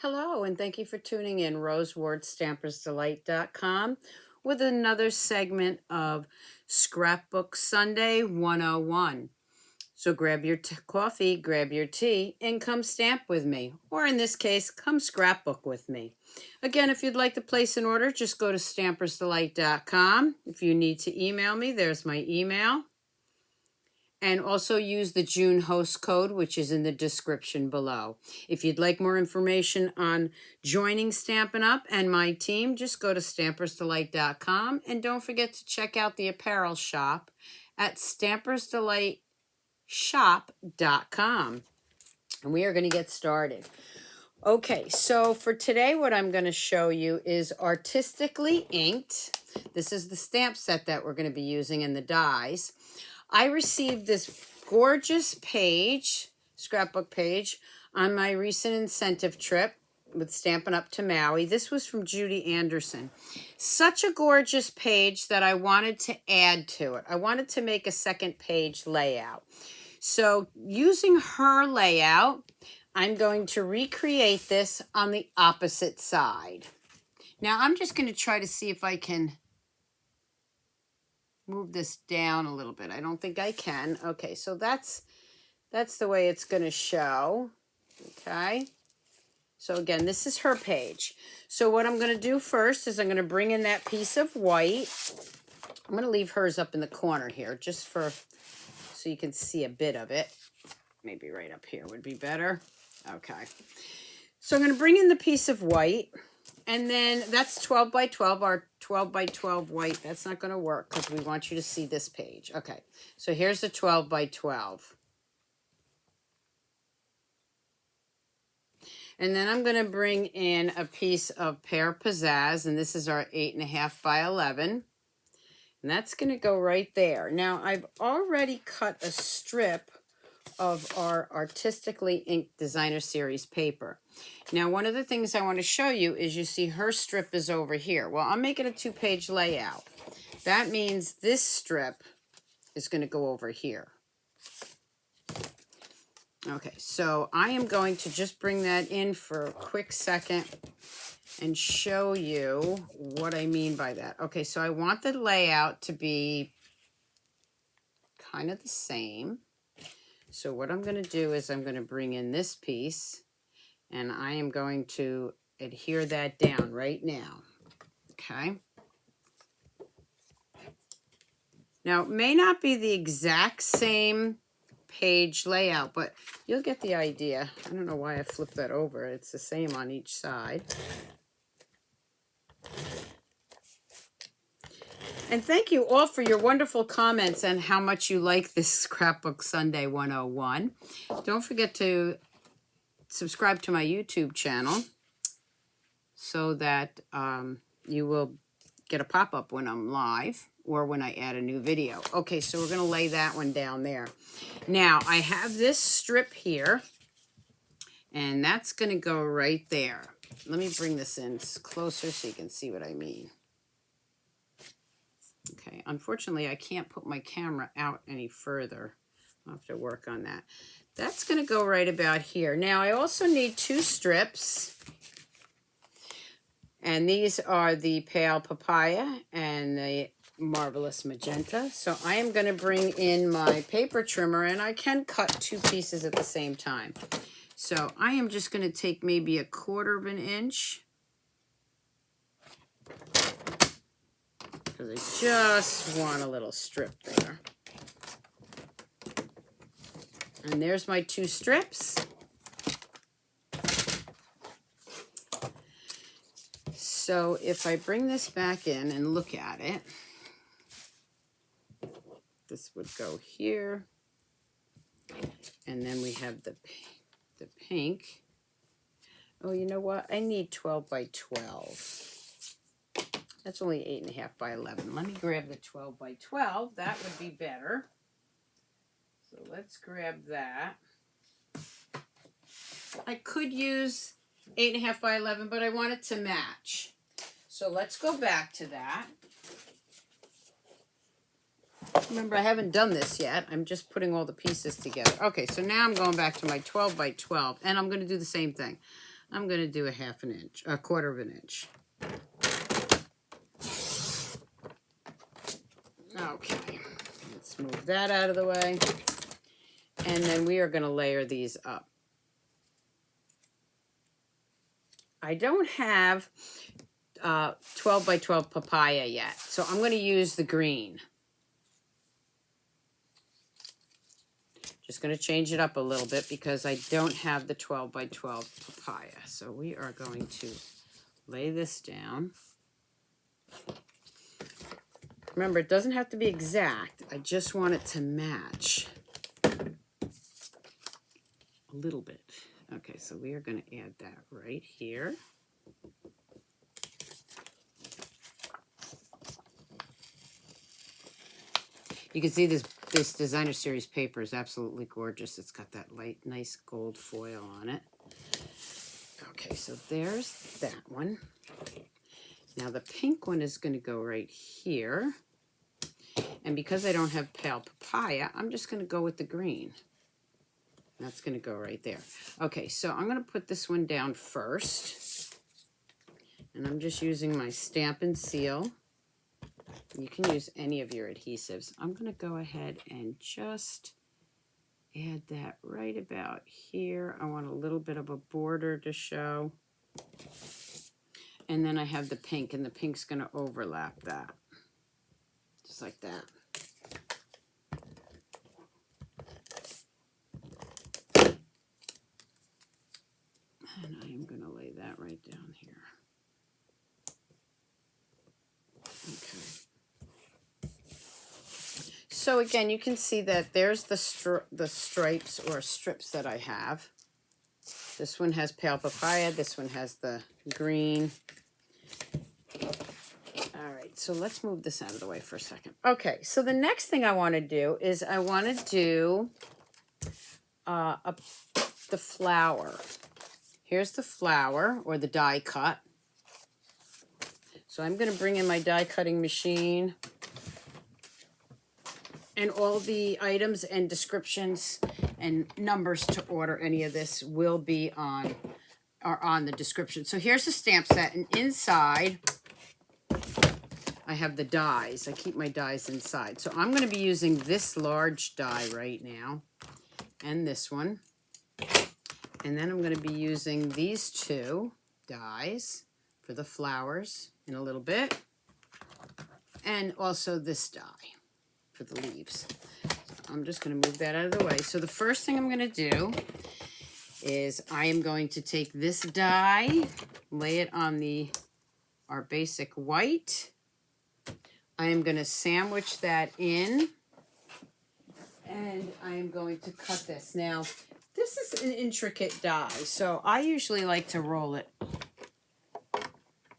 Hello, and thank you for tuning in RoseWardStampersDelight.com with another segment of Scrapbook Sunday 101. So grab your coffee, grab your tea, and come stamp with me. Or in this case, come scrapbook with me. Again, if you'd like to place an order, just go to Stampersdelight.com. If you need to email me, there's my email. And also use the June host code, which is in the description below. If you'd like more information on joining Stampin' Up! And my team, just go to Stampersdelight.com. And don't forget to check out the apparel shop at Stampersdelightshop.com. And we are going to get started. Okay, so for today, what I'm going to show you is artistically inked. This is the stamp set that we're going to be using in the dies. I received this gorgeous page, scrapbook page, on my recent incentive trip with Stampin' Up! To Maui. This was from Judy Anderson. Such a gorgeous page that I wanted to add to it. I wanted to make a second page layout. So using her layout, I'm going to recreate this on the opposite side. Now I'm just going to try to see if I can move this down a little bit. I don't think I can. Okay, so that's the way it's going to show. Okay. So again, this is her page. So what I'm going to do first is I'm going to bring in that piece of white. I'm going to leave hers up in the corner here just so you can see a bit of it. Maybe right up here would be better. Okay. So I'm going to bring in the piece of white. And then that's 12 by 12, our 12 by 12 white. That's not going to work because we want you to see this page. Okay, so here's the 12 by 12. And then I'm going to bring in a piece of Pear Pizzazz, and this is our 8.5 by 11. And that's going to go right there. Now, I've already cut a strip of our Artistically Inked Designer Series paper. Now, one of the things I want to show you is you see her strip is over here. Well, I'm making a 2-page layout. That means this strip is going to go over here. Okay, so I am going to just bring that in for a quick second and show you what I mean by that. Okay, so I want the layout to be kind of the same. So what I'm going to do is I'm going to bring in this piece and I am going to adhere that down right now. Okay. Now, it may not be the exact same page layout, but you'll get the idea. I don't know why I flipped that over. It's the same on each side. And thank you all for your wonderful comments and how much you like this Scrapbook Sunday 101. Don't forget to subscribe to my YouTube channel so that you will get a pop-up when I'm live or when I add a new video. Okay, so we're going to lay that one down there. Now, I have this strip here, and that's going to go right there. Let me bring this in closer so you can see what I mean. Okay, unfortunately, I can't put my camera out any further. I'll have to work on that. That's going to go right about here. Now, I also need 2 strips. And these are the Pale Papaya and the Marvelous Magenta. So I am going to bring in my paper trimmer, and I can cut 2 pieces at the same time. So I am just going to take maybe 1/4 inch. Because I just want a little strip there. And there's my 2 strips. So if I bring this back in and look at it, this would go here. And then we have the pink. Oh, you know what? I need 12 by 12. That's only 8.5 by 11. Let me grab the 12 by 12. That would be better. So let's grab that. I could use 8.5 by 11, but I want it to match. So let's go back to that. Remember, I haven't done this yet. I'm just putting all the pieces together. Okay, so now I'm going back to my 12 by 12, and I'm going to do the same thing. I'm going to do a 1/2 inch, a 1/4 inch. Okay, let's move that out of the way. And then we are going to layer these up. I don't have 12 by 12 papaya yet, so I'm going to use the green. Just going to change it up a little bit because I don't have the 12 by 12 papaya. So we are going to lay this down. Remember, it doesn't have to be exact. I just want it to match a little bit. Okay, so we are going to add that right here. You can see this designer series paper is absolutely gorgeous. It's got that light, nice gold foil on it. Okay, so there's that one. Now the pink one is going to go right here. And because I don't have pale papaya, I'm just going to go with the green. That's going to go right there. Okay, so I'm going to put this one down first. And I'm just using my Stampin' Seal. You can use any of your adhesives. I'm going to go ahead and just add that right about here. I want a little bit of a border to show. And then I have the pink, and the pink's going to overlap that. Just like that. And I am going to lay that right down here. Okay. So again, you can see that there's the stripes or strips that I have. This one has pale papaya. This one has the green. All right, so let's move this out of the way for a second. Okay, so the next thing I want to do is I want to do the flower. Here's the flower or the die cut. So I'm going to bring in my die cutting machine. And all the items and descriptions and numbers to order any of this will be on the description. So here's the stamp set, and inside I have the dies. I keep my dies inside. So I'm going to be using this large die right now and this one. And then I'm going to be using these two dies for the flowers in a little bit. And also this die for the leaves. So I'm just going to move that out of the way. So the first thing I'm going to do is I am going to take this die, lay it on our basic white. I am going to sandwich that in, and I am going to cut this. Now, this is an intricate die, so I usually like to roll it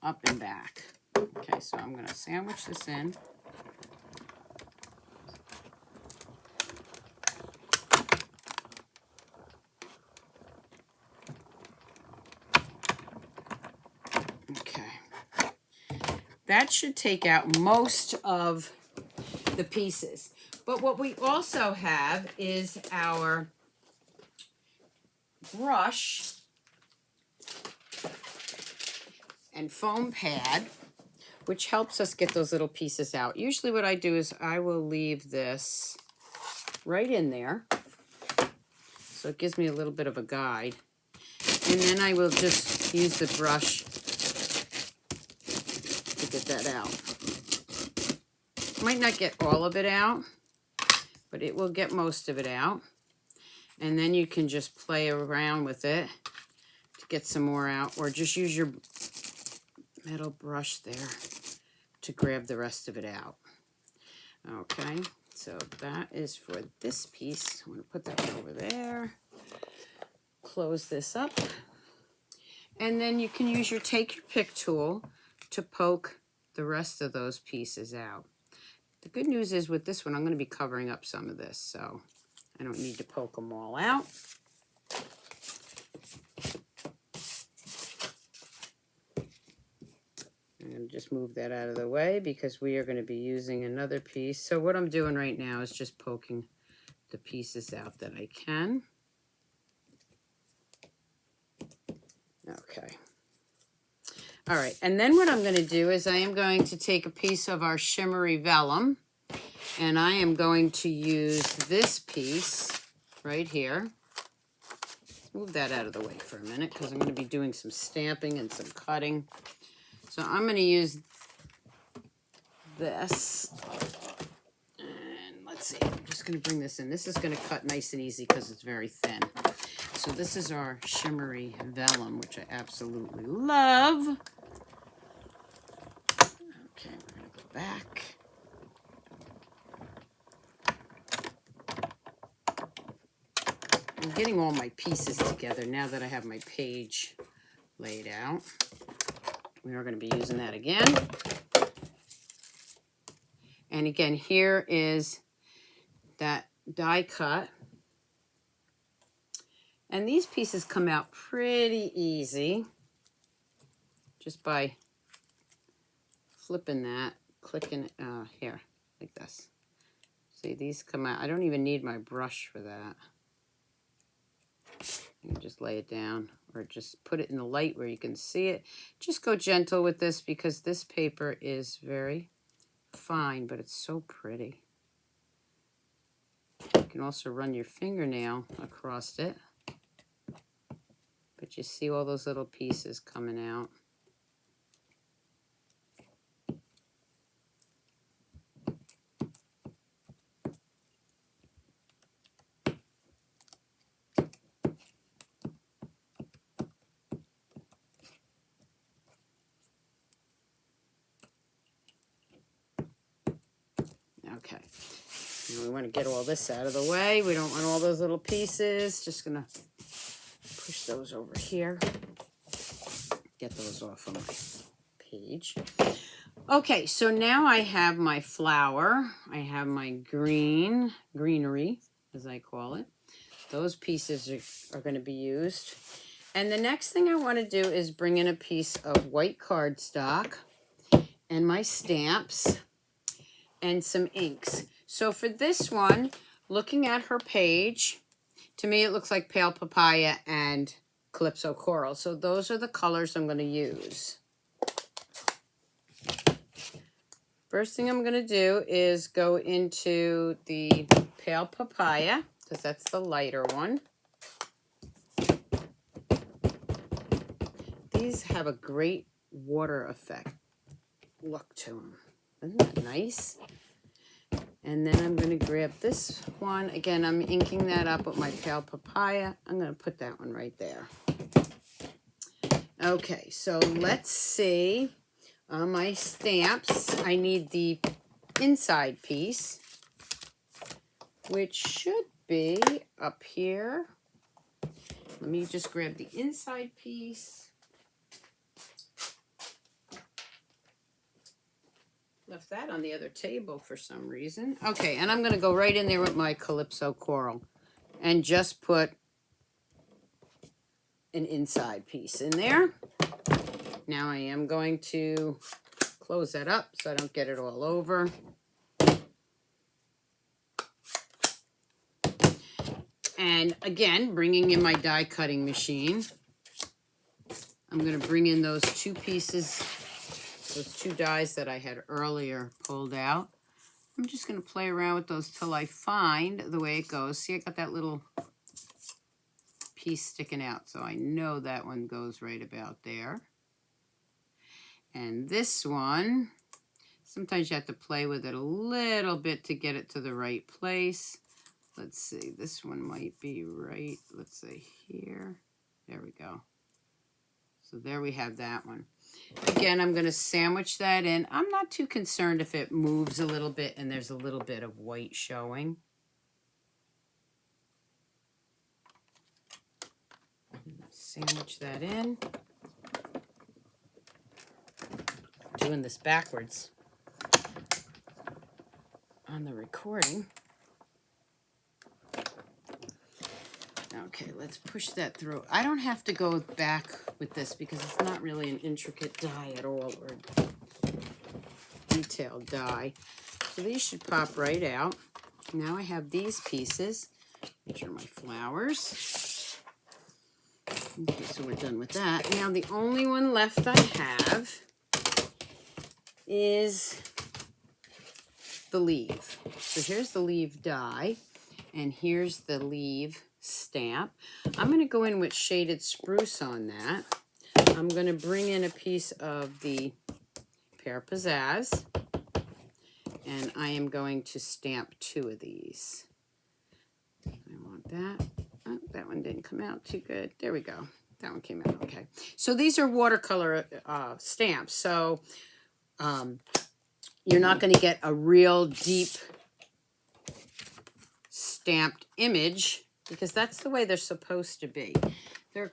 up and back. Okay, so I'm going to sandwich this in. That should take out most of the pieces. But what we also have is our brush and foam pad, which helps us get those little pieces out. Usually what I do is I will leave this right in there. So it gives me a little bit of a guide. And then I will just use the brush get that out. Might not get all of it out, but it will get most of it out. And then you can just play around with it to get some more out, or just use your metal brush there to grab the rest of it out. Okay, so that is for this piece. I'm going to put that one over there. Close this up. And then you can use take your pick tool to poke the rest of those pieces out. The good news is with this one, I'm going to be covering up some of this, so I don't need to poke them all out. I'm going to just move that out of the way because we are going to be using another piece. So what I'm doing right now is just poking the pieces out that I can. Okay. All right, and then what I'm going to do is I am going to take a piece of our shimmery vellum, and I am going to use this piece right here. Move that out of the way for a minute because I'm going to be doing some stamping and some cutting. So I'm going to use this. And let's see, I'm just going to bring this in. This is going to cut nice and easy because it's very thin. So this is our shimmery vellum, which I absolutely love. Okay, we're going to go back. I'm getting all my pieces together now that I have my page laid out. We are going to be using that again. And again, here is that die cut. And these pieces come out pretty easy just by flipping that, clicking it here, like this. See, these come out. I don't even need my brush for that. You can just lay it down or just put it in the light where you can see it. Just go gentle with this because this paper is very fine, but it's so pretty. You can also run your fingernail across it. But you see all those little pieces coming out. Okay, now we want to get all this out of the way. We don't want all those little pieces. Just gonna push those over here. Get those off of my page. Okay, so now I have my flower. I have my greenery, as I call it. Those pieces are going to be used. And the next thing I want to do is bring in a piece of white cardstock and my stamps and some inks. So for this one, looking at her page, to me it looks like Pale Papaya and Calypso Coral. So those are the colors I'm going to use. First thing I'm going to do is go into the Pale Papaya, because that's the lighter one. These have a great water effect look to them. Isn't that nice? And then I'm going to grab this one. Again, I'm inking that up with my Pale Papaya. I'm going to put that one right there. Okay, so let's see. On my stamps, I need the inside piece, which should be up here. Let me just grab the inside piece. Left that on the other table for some reason. Okay, and I'm going to go right in there with my Calypso Coral and just put an inside piece in there. Now I am going to close that up so I don't get it all over. And again, bringing in my die cutting machine, I'm going to bring in those two pieces, those two dies that I had earlier pulled out. I'm just going to play around with those till I find the way it goes. See, I got that little piece sticking out, so I know that one goes right about there. And this one, sometimes you have to play with it a little bit to get it to the right place. Let's see, this one might be right, let's say here. There we go. So there we have that one. Again, I'm going to sandwich that in. I'm not too concerned if it moves a little bit and there's a little bit of white showing. Sandwich that in. Doing this backwards on the recording. Okay, let's push that through. I don't have to go back with this because it's not really an intricate die at all, or detailed die. So these should pop right out. Now I have these pieces, which are my flowers. Okay, so we're done with that. Now the only one left I have is the leaf. So here's the leaf die, and here's the leaf stamp. I'm going to go in with shaded spruce on that. I'm going to bring in a piece of the Pear Pizzazz, and I am going to stamp 2 of these. I want that. Oh, that one didn't come out too good. There we go. That one came out okay. So these are watercolor stamps. So you're not going to get a real deep stamped image because that's the way they're supposed to be. They're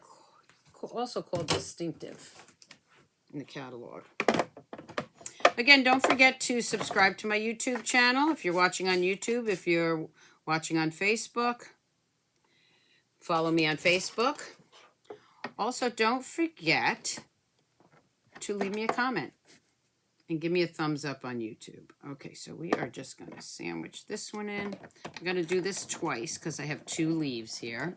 also called distinctive in the catalog. Again, don't forget to subscribe to my YouTube channel if you're watching on YouTube. If you're watching on Facebook, follow me on Facebook. Also, don't forget to leave me a comment and give me a thumbs up on YouTube. Okay, so we are just going to sandwich this one in. I'm going to do this twice because I have 2 leaves here.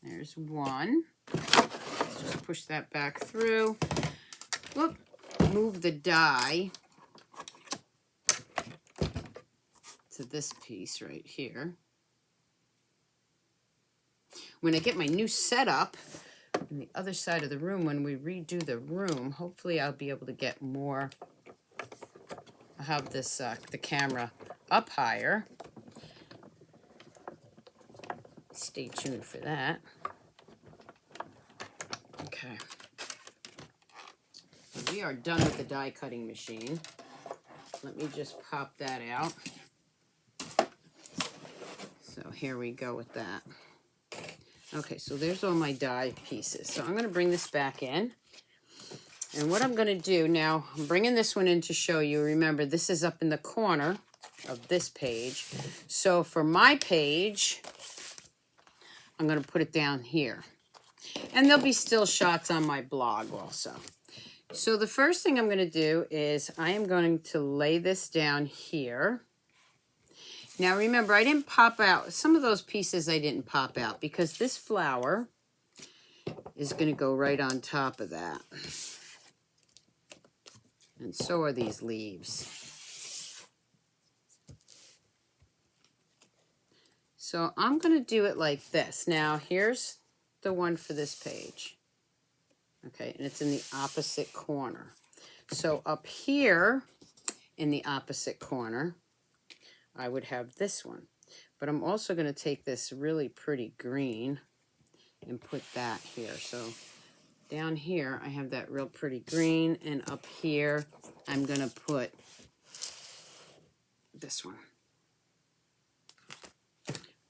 There's one. Let's just push that back through. Whoop, move the die to this piece right here. When I get my new setup on the other side of the room, when we redo the room, hopefully I'll be able to get more. I'll have this the camera up higher. Stay tuned for that. Okay. We are done with the die cutting machine. Let me just pop that out. So here we go with that. Okay, so there's all my die pieces. So I'm going to bring this back in. And what I'm going to do now, I'm bringing this one in to show you. Remember, this is up in the corner of this page. So for my page, I'm going to put it down here. And there'll be still shots on my blog also. So the first thing I'm going to do is I am going to lay this down here. Now remember, I didn't pop out, some of those pieces I didn't pop out because this flower is going to go right on top of that. And so are these leaves. So I'm going to do it like this. Now here's the one for this page. Okay, and it's in the opposite corner. So up here in the opposite corner, I would have this one. But I'm also going to take this really pretty green and put that here. So down here, I have that real pretty green, and up here, I'm going to put this one.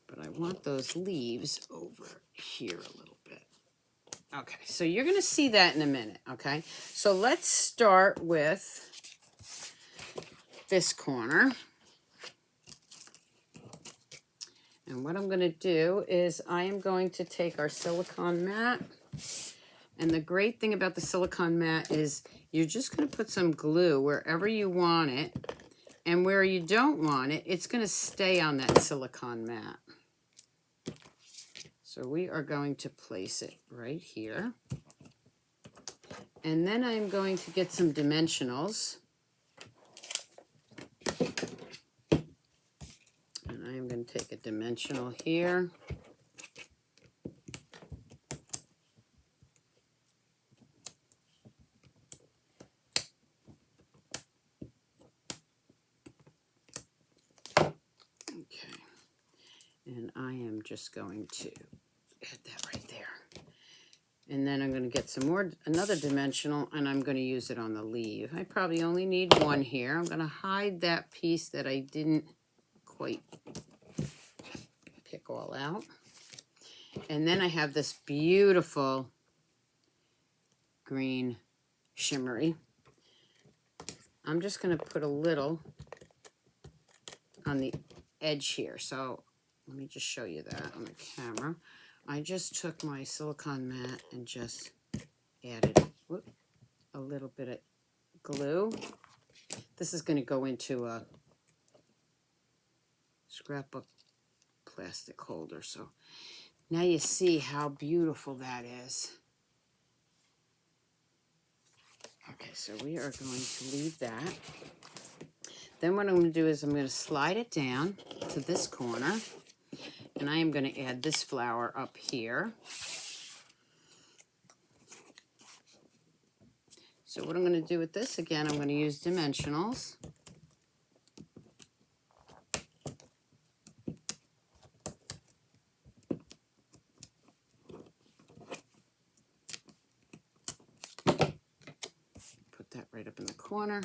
But I want those leaves over here a little bit. Okay, so you're going to see that in a minute, okay? So let's start with this corner. And what I'm going to do is I am going to take our silicone mat. And the great thing about the silicone mat is you're just going to put some glue wherever you want it. And where you don't want it, it's going to stay on that silicone mat. So we are going to place it right here. And then I'm going to get some dimensionals. And I'm going to take a dimensional here. Okay. And I am just going to add that right there. And then I'm going to get some more, another dimensional, and I'm going to use it on the leaf. I probably only need one here. I'm going to hide that piece that I didn't quite pick all out. And then I have this beautiful green shimmery. I'm just going to put a little on the edge here. So let me just show you that on the camera. I just took my silicone mat and just added a little bit of glue. This is going to go into a scrapbook plastic holder. So now you see how beautiful that is. Okay, so we are going to leave that. Then what I'm going to do is I'm going to slide it down to this corner, and I am going to add this flower up here. So what I'm going to do with this, again, I'm going to use dimensionals. Put that right up in the corner.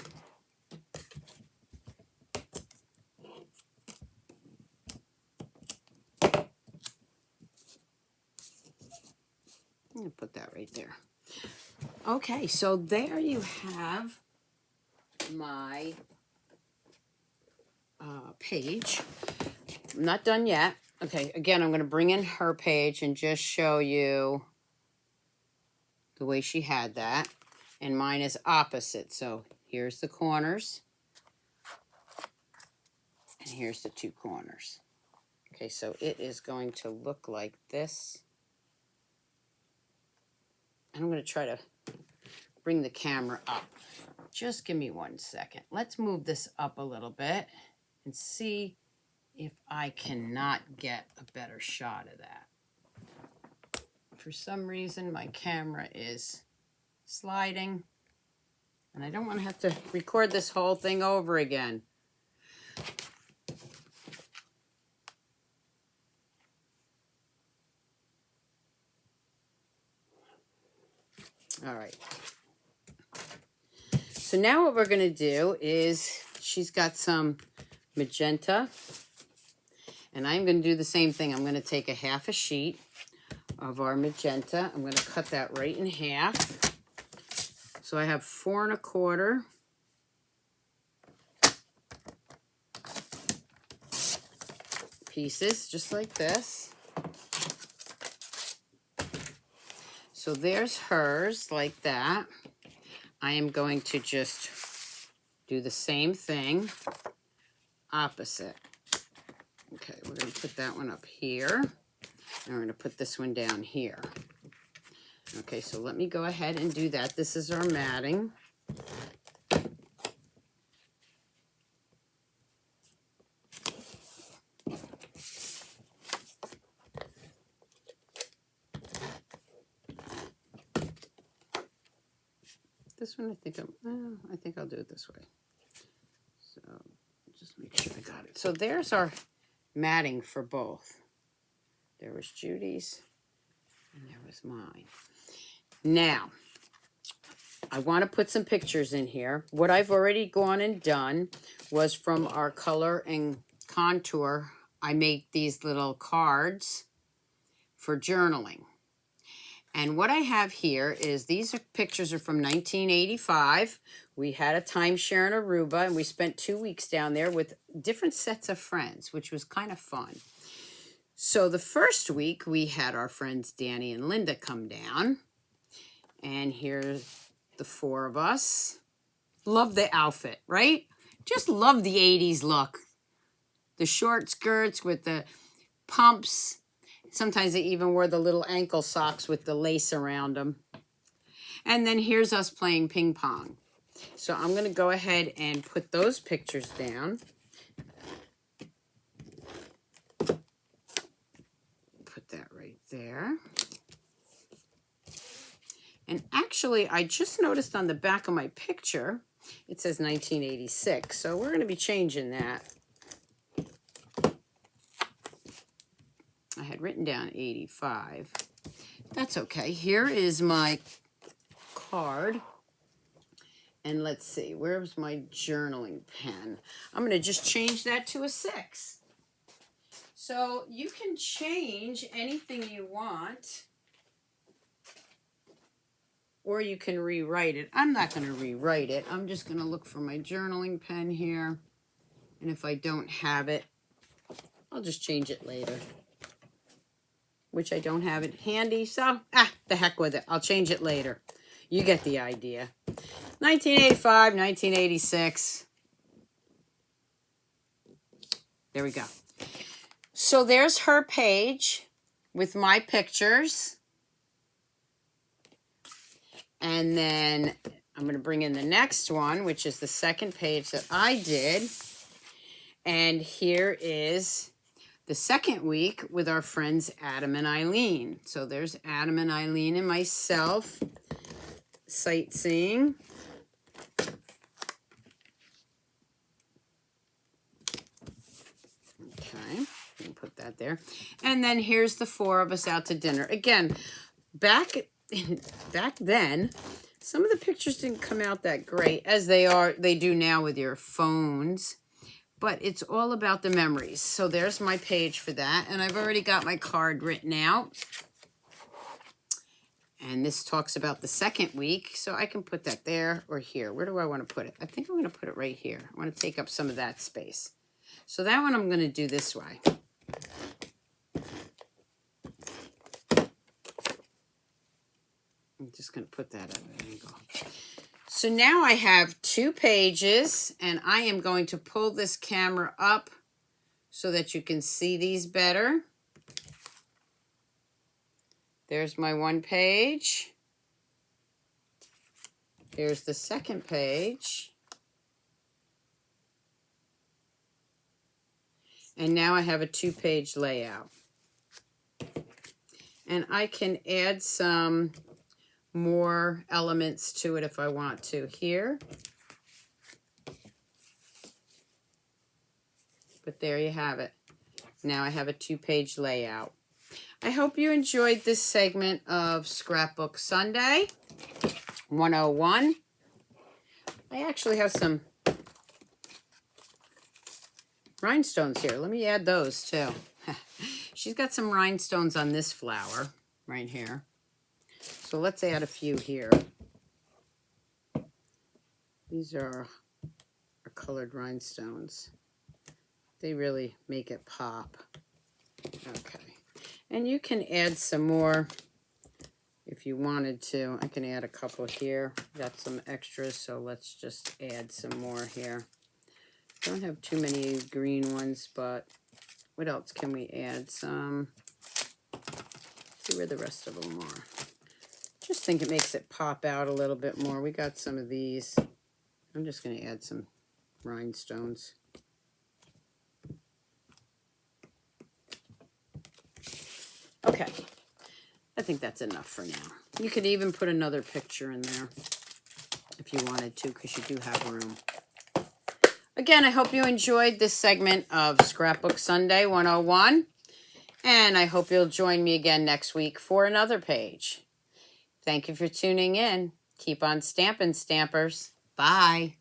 I'm going to put that right there. Okay, so there you have my page. I'm not done yet. Okay, again, I'm going to bring in her page and just show you the way she had that. And mine is opposite. So here's the corners. And here's the two corners. Okay, so it is going to look like this. And I'm going to try to bring the camera up. Just give me 1 second. Let's move this up a little bit and see if I cannot get a better shot of that. For some reason, my camera is sliding, and I don't want to have to record this whole thing over again. All right. So now what we're going to do is, she's got some magenta, and I'm going to do the same thing. I'm going to take a half a sheet of our magenta. I'm going to cut that right in half. So I have 4 1/4 pieces, just like this. So there's hers, like that. I am going to just do the same thing, opposite. Okay, we're going to put that one up here, and we're going to put this one down here. Okay, so let me go ahead and do that. This is our matting. This one, I think I'll do it this way. So just make sure I got it. So there's our matting for both. There was Judy's, and there was mine. Now, I want to put some pictures in here. What I've already gone and done was from our color and contour, I make these little cards for journaling. And what I have here is, these pictures are from 1985. We had a timeshare in Aruba, and we spent 2 weeks down there with different sets of friends, which was kind of fun. So the first week, we had our friends Danny and Linda come down. And here's the 4 of us. Love the outfit, right? Just love the 80s look. The short skirts with the pumps. Sometimes they even wore the little ankle socks with the lace around them. And then here's us playing ping pong. So I'm going to go ahead and put those pictures down. Put that right there. And actually, I just noticed on the back of my picture, it says 1986. So we're going to be changing that. I had written down 85. That's okay. Here is my card. And let's see, where's my journaling pen? I'm going to just change that to a 6. So you can change anything you want, or you can rewrite it. I'm not going to rewrite it. I'm just going to look for my journaling pen here. And if I don't have it, I'll just change it later. Which I don't have it handy, so the heck with it. I'll change it later. You get the idea. 1985, 1986. There we go. So there's her page with my pictures. And then I'm going to bring in the next one, which is the second page that I did. And here is the second week with our friends Adam and Eileen. So there's Adam and Eileen and myself sightseeing. Okay, put that there. And then here's the four of us out to dinner. Again, back then, some of the pictures didn't come out that great as they do now with your phones. But it's all about the memories. So there's my page for that. And I've already got my card written out. And this talks about the second week. So I can put that there or here. Where do I want to put it? I think I'm going to put it right here. I want to take up some of that space. So that one I'm going to do this way. I'm just going to put that at an angle. So now I have 2 pages, and I am going to pull this camera up so that you can see these better. There's my one page. Here's the second page. And now I have a 2-page layout. And I can add some more elements to it if I want to here. But there you have it. Now I have a 2-page layout. I hope you enjoyed this segment of Scrapbook Sunday 101. I actually have some rhinestones here. Let me add those too. She's got some rhinestones on this flower right here. So let's add a few here. These are colored rhinestones. They really make it pop. Okay. And you can add some more if you wanted to. I can add a couple here. Got some extras, so let's just add some more here. Don't have too many green ones, but what else can we add? Some. See where the rest of them are. Just think it makes it pop out a little bit more. We got some of these. I'm just going to add some rhinestones. Okay, I think that's enough for now. You could even put another picture in there if you wanted to, because you do have room. Again, I hope you enjoyed this segment of Scrapbook Sunday 101, and I hope you'll join me again next week for another page. Thank you for tuning in. Keep on stamping, Stampers. Bye.